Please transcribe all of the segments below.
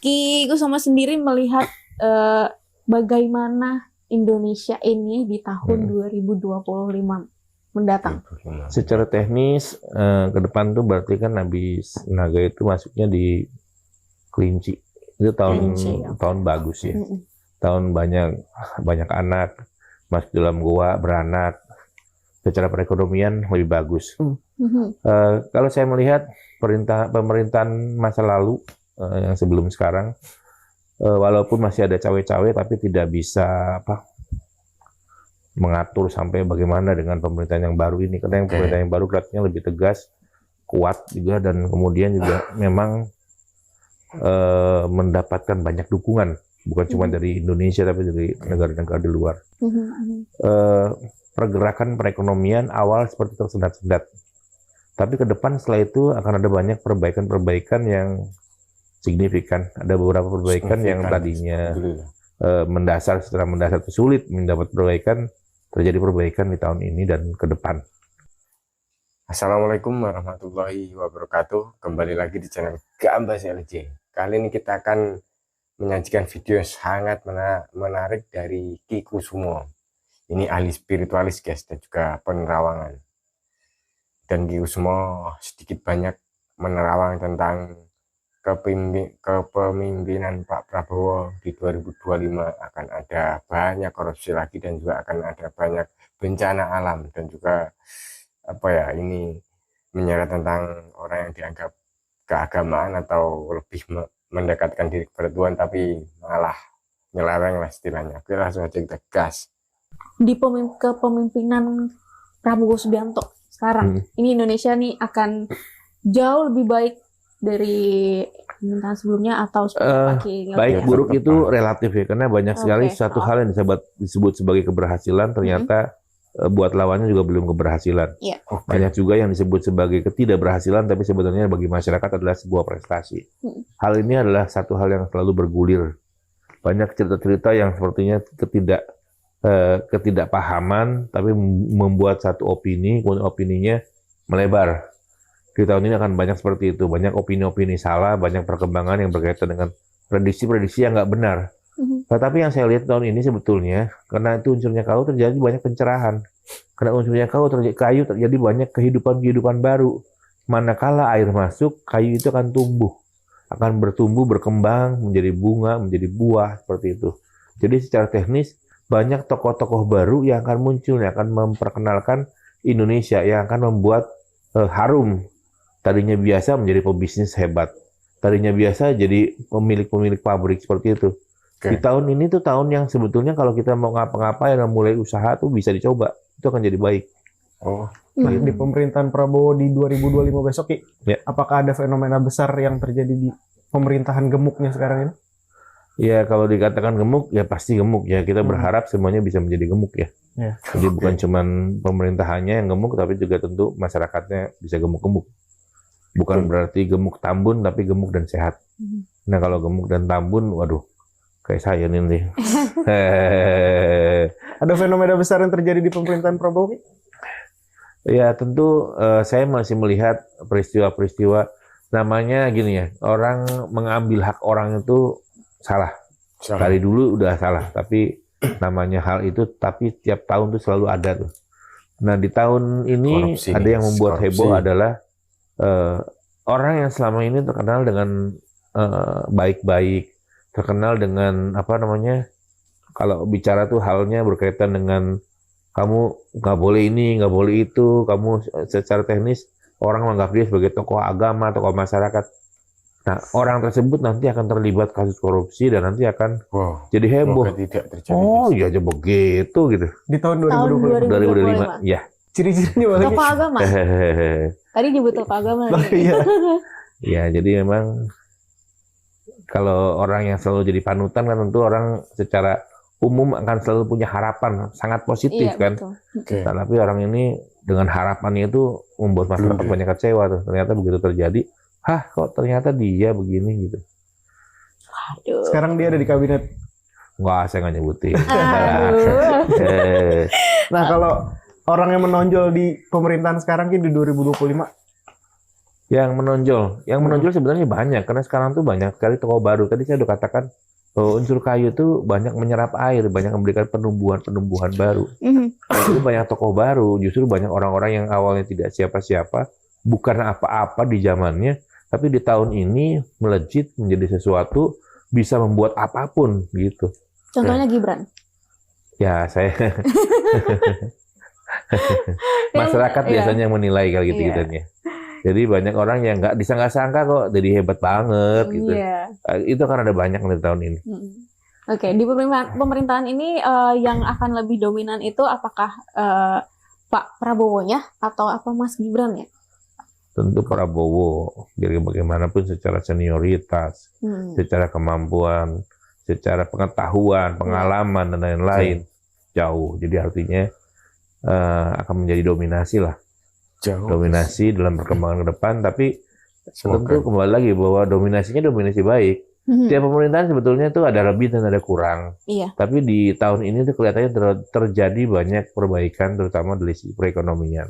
Ki Kusuma sendiri melihat eh, bagaimana Indonesia ini di tahun 2025 mendatang. Secara teknis ke depan tuh berarti kan habis naga itu masuknya di kelinci. Itu tahun bagus ya. Tahun banyak anak masuk dalam gua beranak. Secara perekonomian lebih bagus. Kalau saya melihat pemerintahan masa lalu yang sebelum sekarang, walaupun masih ada cawe-cawe tapi tidak bisa mengatur sampai bagaimana dengan pemerintahan yang baru ini, karena yang pemerintahan yang baru kelihatannya lebih tegas, kuat juga, dan kemudian juga memang mendapatkan banyak dukungan, bukan cuma dari Indonesia tapi dari negara-negara di luar. Pergerakan perekonomian awal seperti tersendat-sendat, tapi ke depan setelah itu akan ada banyak perbaikan-perbaikan yang signifikan. Ada beberapa perbaikan yang tadinya secara mendasar itu sulit mendapat perbaikan, terjadi perbaikan di tahun ini dan ke depan. Assalamualaikum warahmatullahi wabarakatuh. Kembali lagi di channel Gambas LJ. Kali ini kita akan menyajikan video sangat menarik dari Ki Kusuma. Ini ahli spiritualis guys, dan juga penerawangan. Dan Ki Kusuma sedikit banyak menerawang tentang kepemimpinan Pak Prabowo di 2025. Akan ada banyak korupsi lagi, dan juga akan ada banyak bencana alam, dan juga ini menyeret tentang orang yang dianggap keagamaan atau lebih mendekatkan diri kepada Tuhan tapi malah nyeleweng lah istilahnya. Oke, langsung aja kita gas. Di kepemimpinan Prabowo Subianto sekarang, ini Indonesia nih akan jauh lebih baik dari pemerintahan sebelumnya atau baik buruk itu relatif ya, karena banyak sekali satu hal yang disebut sebagai keberhasilan ternyata buat lawannya juga belum keberhasilan. Banyak juga yang disebut sebagai ketidakberhasilan tapi sebenarnya bagi masyarakat adalah sebuah prestasi. Hal ini adalah satu hal yang selalu bergulir. Banyak cerita-cerita yang sepertinya ketidakpahaman tapi membuat satu opini, kemudian opininya melebar. Di tahun ini akan banyak seperti itu, banyak opini-opini salah, banyak perkembangan yang berkaitan dengan prediksi-prediksi yang nggak benar. Tetapi yang saya lihat tahun ini sebetulnya, karena itu unsurnya kayu, terjadi banyak pencerahan. Karena unsurnya kayu terjadi banyak kehidupan baru. Manakala air masuk, kayu itu akan bertumbuh, berkembang, menjadi bunga, menjadi buah, seperti itu. Jadi secara teknis, banyak tokoh-tokoh baru yang akan muncul, yang akan memperkenalkan Indonesia, yang akan membuat harum. Tadinya biasa menjadi pebisnis hebat. Tadinya biasa jadi pemilik pabrik seperti itu. Di tahun ini tuh tahun yang sebetulnya kalau kita mau ngapa-ngapain dan mulai usaha tuh bisa dicoba. Itu akan jadi baik. Nah, di pemerintahan Prabowo di 2025 besok, apakah ada fenomena besar yang terjadi di pemerintahan gemuknya sekarang ini? Ya, kalau dikatakan gemuk, ya pasti gemuk ya. Kita berharap semuanya bisa menjadi gemuk ya. Jadi bukan cuma pemerintahannya yang gemuk, tapi juga tentu masyarakatnya bisa gemuk-gemuk. Bukan berarti gemuk tambun, tapi gemuk dan sehat. Nah, kalau gemuk dan tambun, waduh, kayak saya nih. Ada fenomena besar yang terjadi di pemerintahan Prabowo? Ya, tentu saya masih melihat peristiwa-peristiwa, namanya gini ya, orang mengambil hak orang itu salah. Dari dulu udah salah, tapi namanya hal itu, tapi tiap tahun tuh selalu ada tuh. Nah, di tahun ini ada yang membuat heboh adalah orang yang selama ini terkenal dengan baik-baik, terkenal dengan kalau bicara tuh halnya berkaitan dengan kamu nggak boleh ini, nggak boleh itu, kamu secara teknis orang menganggap dia sebagai tokoh agama, tokoh masyarakat. Nah, orang tersebut nanti akan terlibat kasus korupsi dan nanti akan jadi heboh. Iya aja begitu gitu. Di tahun 2025. Ya. Ciri-cirinya tokoh agama. Tadi nyebut tokoh agama. Ya, jadi memang kalau orang yang selalu jadi panutan kan tentu orang secara umum akan selalu punya harapan sangat positif kan. Nah, tapi orang ini dengan harapannya itu membuat masyarakat banyak kecewa tuh. Ternyata begitu terjadi, kok ternyata dia begini gitu. Sekarang dia ada di kabinet. Enggak, saya nggak nyebutin. Nah, kalau orang yang menonjol di pemerintahan sekarang di 2025, Yang menonjol sebenarnya banyak karena sekarang tuh banyak sekali toko baru. Tadi saya udah katakan bahwa unsur kayu itu banyak menyerap air, banyak memberikan penumbuhan baru. Jadi banyak toko baru, justru banyak orang-orang yang awalnya tidak siapa-siapa, bukan apa-apa di zamannya, tapi di tahun ini melejit menjadi sesuatu, bisa membuat apapun gitu. Contohnya Gibran. Ya, saya masyarakat biasanya yang menilai kalau gitu-gitunya. Jadi banyak orang yang nggak disangka-sangka kok jadi hebat banget gitu. Itu kan ada banyak di tahun ini. Oke, di pemerintahan ini yang akan lebih dominan itu apakah Pak Prabowo-nya atau apa Mas Gibran ya? Tentu Prabowo, jadi bagaimanapun secara senioritas, secara kemampuan, secara pengetahuan, pengalaman dan lain-lain jauh. Jadi artinya akan menjadi dominasi lah. Dominasi dalam perkembangan ke depan, tapi tentu kembali lagi bahwa dominasinya dominasi baik. Tiap pemerintahan sebetulnya itu ada lebih dan ada kurang. Tapi di tahun ini tuh kelihatannya terjadi banyak perbaikan, terutama dari sisi perekonomian.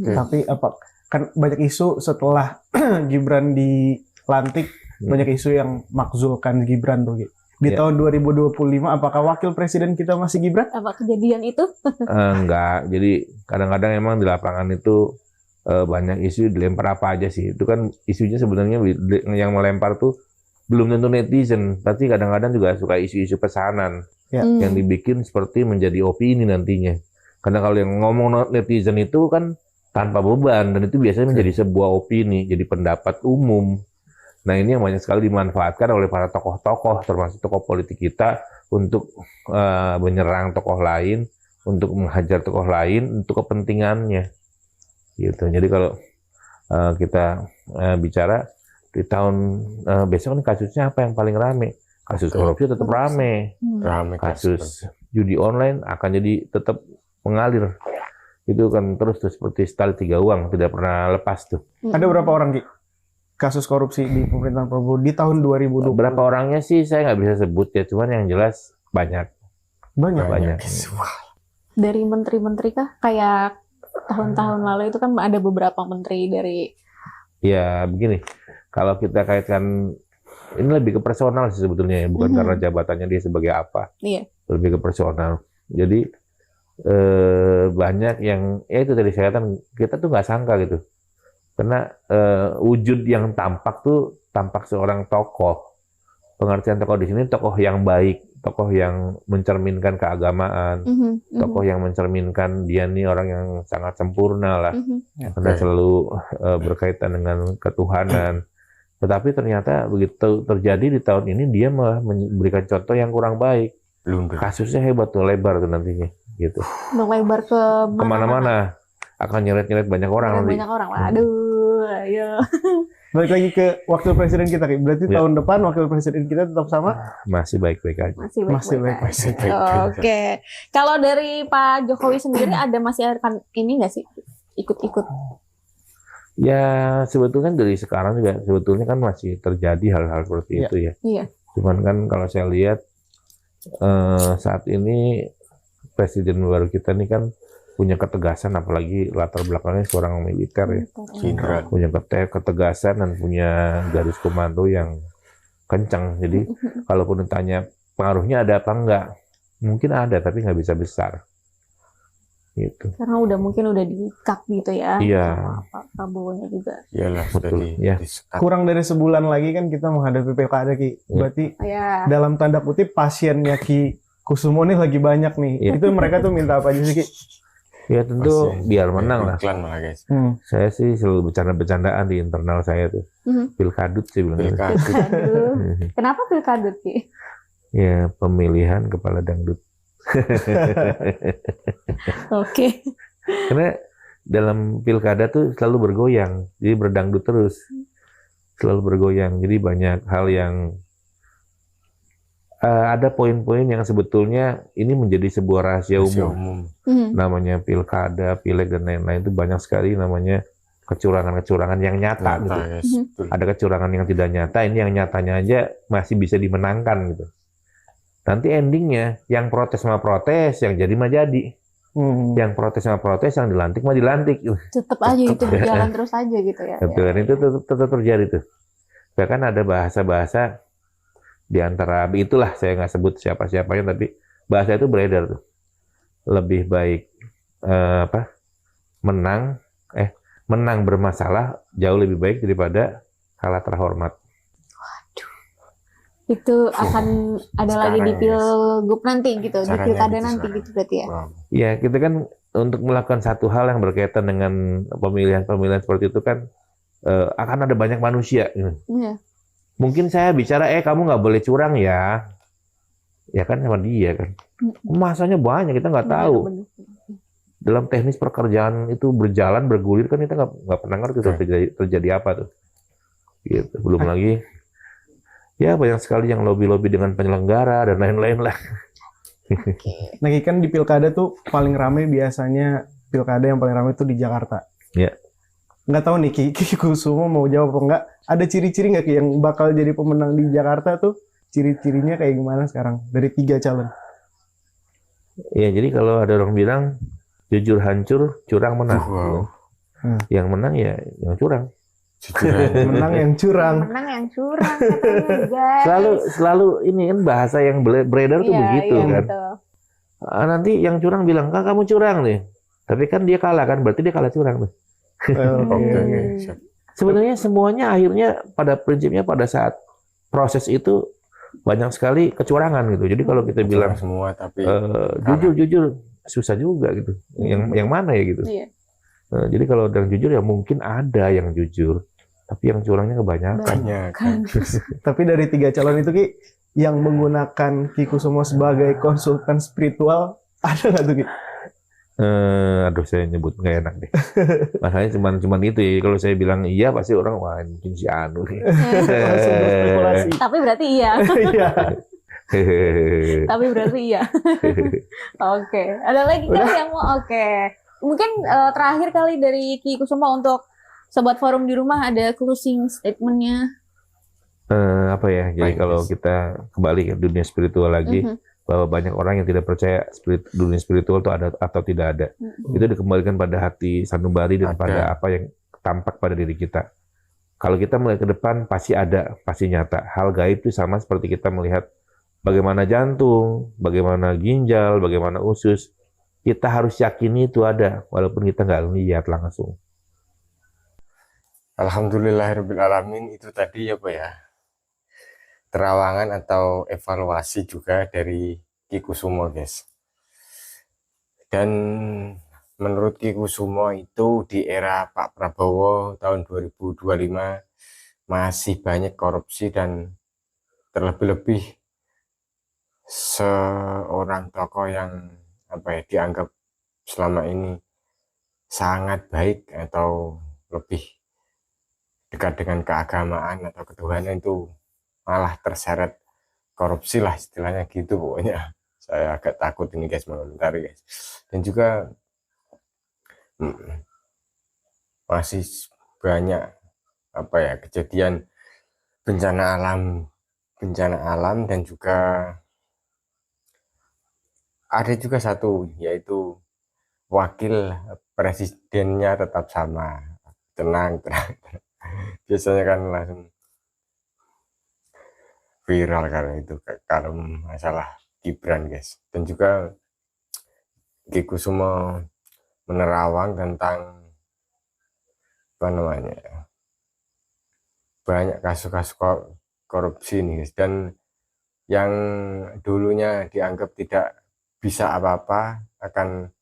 Tapi apa kan banyak isu setelah Gibran dilantik, banyak isu yang makzulkan Gibran tuh gitu. Di tahun 2025 apakah wakil presiden kita masih Gibran? Apa kejadian itu? Enggak. Jadi kadang-kadang emang di lapangan itu banyak isu dilempar apa aja sih. Itu kan isunya sebenarnya yang melempar tuh belum tentu netizen, tapi kadang-kadang juga suka isu-isu pesanan yang dibikin seperti menjadi opini nantinya. Karena kalau yang ngomong netizen itu kan tanpa beban, dan itu biasanya menjadi sebuah opini, jadi pendapat umum. Nah ini yang banyak sekali dimanfaatkan oleh para tokoh-tokoh, termasuk tokoh politik kita, untuk menyerang tokoh lain, untuk menghajar tokoh lain, untuk kepentingannya. Gitu. Jadi kalau kita bicara di tahun besok ini kasusnya apa yang paling rame? Kasus korupsi tetap rame. Kasus judi online akan jadi tetap mengalir. Itu kan terus seperti tali tiga uang, tidak pernah lepas tuh. Ada berapa orang Ki? Kasus korupsi di pemerintahan Prabowo di tahun 2020? Berapa orangnya sih saya nggak bisa sebut ya, cuman yang jelas banyak. Banyak. Dari menteri-menteri kah? Kayak tahun-tahun lalu itu kan ada beberapa menteri dari... Ya begini, kalau kita kaitkan, ini lebih ke personal sih sebetulnya ya, bukan karena jabatannya dia sebagai apa. Lebih ke personal. Jadi banyak yang, ya itu tadi saya katakan, kita tuh nggak sangka gitu. Karena wujud yang tampak tuh tampak seorang tokoh. Pengertian tokoh di sini tokoh yang baik, tokoh yang mencerminkan keagamaan, tokoh yang mencerminkan dia nih orang yang sangat sempurna lah, karena selalu berkaitan dengan ketuhanan. Tetapi ternyata begitu terjadi di tahun ini dia malah memberikan contoh yang kurang baik. Kasusnya hebat tuh, lebar tuh nantinya, gitu. Melebar ke kemana-mana, akan nyeret-nyeret banyak orang nanti. Banyak orang, waduh, ayo. Balik lagi ke wakil presiden kita, berarti tahun depan wakil presiden kita tetap sama? Masih baik-baik aja. Masih baik-baik. Oke. Kalau dari Pak Jokowi sendiri masih akan ini nggak sih ikut-ikut? Ya sebetulnya dari sekarang juga sebetulnya kan masih terjadi hal-hal seperti itu ya. Cuman kan kalau saya lihat saat ini presiden baru kita ini kan punya ketegasan, apalagi latar belakangnya seorang militer ya, punya ketegasan dan punya garis komando yang kencang. Jadi kalaupun ditanya pengaruhnya ada apa enggak, mungkin ada tapi nggak bisa besar. Gitu. Karena mungkin udah di-cut gitu ya. Iya. Pak Prabowo-nya juga. Iyalah, betul. Ya. Kurang dari sebulan lagi kan kita menghadapi pilkada Ki. Berarti dalam tanda kutip pasiennya Ki Kusumo ini lagi banyak nih. Itu mereka tuh minta apa aja sih Ki? Ya tentu biar menang lah. Malah, guys. Saya sih selalu bercanda-bercandaan di internal saya tuh. Pilkadut sih bilang. Pilkadut. Kenapa pilkadut Ki? Ya pemilihan kepala dangdut. Oke. Karena dalam pilkada tuh selalu bergoyang, jadi berdangdut terus, selalu bergoyang. Jadi banyak hal yang ada poin-poin yang sebetulnya ini menjadi sebuah rahasia umum. Namanya pilkada, pileg dan lain-lain itu banyak sekali namanya kecurangan-kecurangan yang nyata gitu. Ada kecurangan yang tidak nyata, ini yang nyatanya aja masih bisa dimenangkan gitu. Nanti endingnya yang protes sama protes, yang jadi mah jadi. Yang protes sama protes, yang dilantik mah dilantik. Tetap aja itu berjalan terus aja gitu ya. Betul, dan itu tetap terjadi tuh. Bahkan ada bahasa-bahasa di antara, itulah saya nggak sebut siapa-siapanya, tapi bahasa itu beredar tuh. Lebih baik menang bermasalah jauh lebih baik daripada kalah terhormat. Itu akan ada lagi di pilgub nanti gitu, di pilkada gitu nanti gitu berarti ya. Ya, kita kan untuk melakukan satu hal yang berkaitan dengan pemilihan-pemilihan seperti itu kan akan ada banyak manusia. Iya. Mungkin saya bicara, kamu nggak boleh curang ya. Ya kan sama dia kan. Masanya banyak, kita nggak tahu. Bener. Dalam teknis pekerjaan itu berjalan, bergulir kan kita nggak pernah ngerti terjadi apa tuh. Gitu. Belum lagi, ya banyak sekali yang lobby-lobby dengan penyelenggara dan lain-lain lah. Nah, kan di pilkada tuh paling ramai biasanya pilkada yang paling ramai itu di Jakarta. Ya. Nggak tahu nih Ki Kusumo mau jawab apa enggak. Ada ciri-ciri nggak Ki yang bakal jadi pemenang di Jakarta tuh? Ciri-cirinya kayak gimana sekarang dari 3 calon? Ya, jadi kalau ada orang bilang jujur hancur, curang menang. Wow. Yang menang ya yang curang. Menang yang curang. Menang yang curang katanya, guys. Selalu ini kan bahasa yang beredar tuh begitu kan. Betul. Nanti yang curang bilang, "Kak, kamu curang nih." Tapi kan dia kalah kan, berarti dia kalah curang tuh. Oke. Sebenarnya semuanya akhirnya pada prinsipnya pada saat proses itu banyak sekali kecurangan gitu. Jadi kalau kita bilang semua tapi jujur susah juga gitu. Yang mana ya gitu. Iya. Jadi kalau yang jujur ya mungkin ada yang jujur, tapi yang curangnya kebanyakan. Tapi dari 3 calon itu Ki, yang menggunakan Ki Kusumo sebagai konsultan spiritual ada nggak tuh Ki? Aduh, saya nyebut nggak enak deh. Makanya cuman itu ya. Kalau saya bilang iya pasti orang wah mungkin si Anu nih. Langsung berspekulasi. Tapi berarti iya. Iya. Tapi berarti iya. Oke. Ada lagi kan yang mau? Oke. Mungkin terakhir kali dari Ki Kusumo untuk Sobat Forum di rumah ada closing statement-nya. Apa ya? Jadi kalau kita kembali ke dunia spiritual lagi, bahwa banyak orang yang tidak percaya dunia spiritual itu ada atau tidak ada. Itu dikembalikan pada hati sanubari dan pada apa yang tampak pada diri kita. Kalau kita melihat ke depan pasti ada, pasti nyata. Hal gaib itu sama seperti kita melihat bagaimana jantung, bagaimana ginjal, bagaimana usus. Kita harus yakini itu ada, walaupun kita nggak lihat langsung. Alhamdulillahirrahmanirrahim, itu tadi apa ya? Terawangan atau evaluasi juga dari Ki Kusumo, guys. Dan menurut Ki Kusumo itu di era Pak Prabowo tahun 2025 masih banyak korupsi dan terlebih-lebih seorang tokoh yang dianggap selama ini sangat baik atau lebih dekat dengan keagamaan atau ketuhanan itu malah terseret korupsi lah istilahnya gitu pokoknya. Saya agak takut ini guys mengomentari guys. Dan juga masih banyak kejadian bencana alam dan juga ada juga satu yaitu wakil presidennya tetap sama tenang. Biasanya kan langsung viral karena itu kalau masalah Gibran guys. Dan juga Ki Kusumo menerawang tentang banyak kasus-kasus korupsi nih guys. Dan yang dulunya dianggap tidak bisa apa-apa akan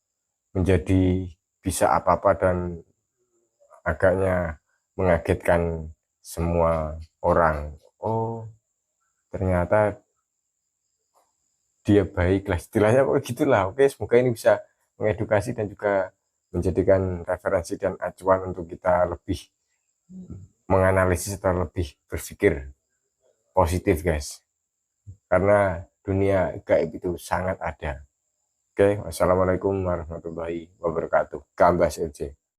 menjadi bisa apa-apa dan agaknya mengagetkan semua orang. Oh, ternyata dia baik lah istilahnya gitulah. Oke, semoga ini bisa mengedukasi dan juga menjadikan referensi dan acuan untuk kita lebih menganalisis atau lebih berpikir positif guys, karena dunia gaib itu sangat ada. Oke, wassalamualaikum warahmatullahi wabarakatuh. Kambas LC.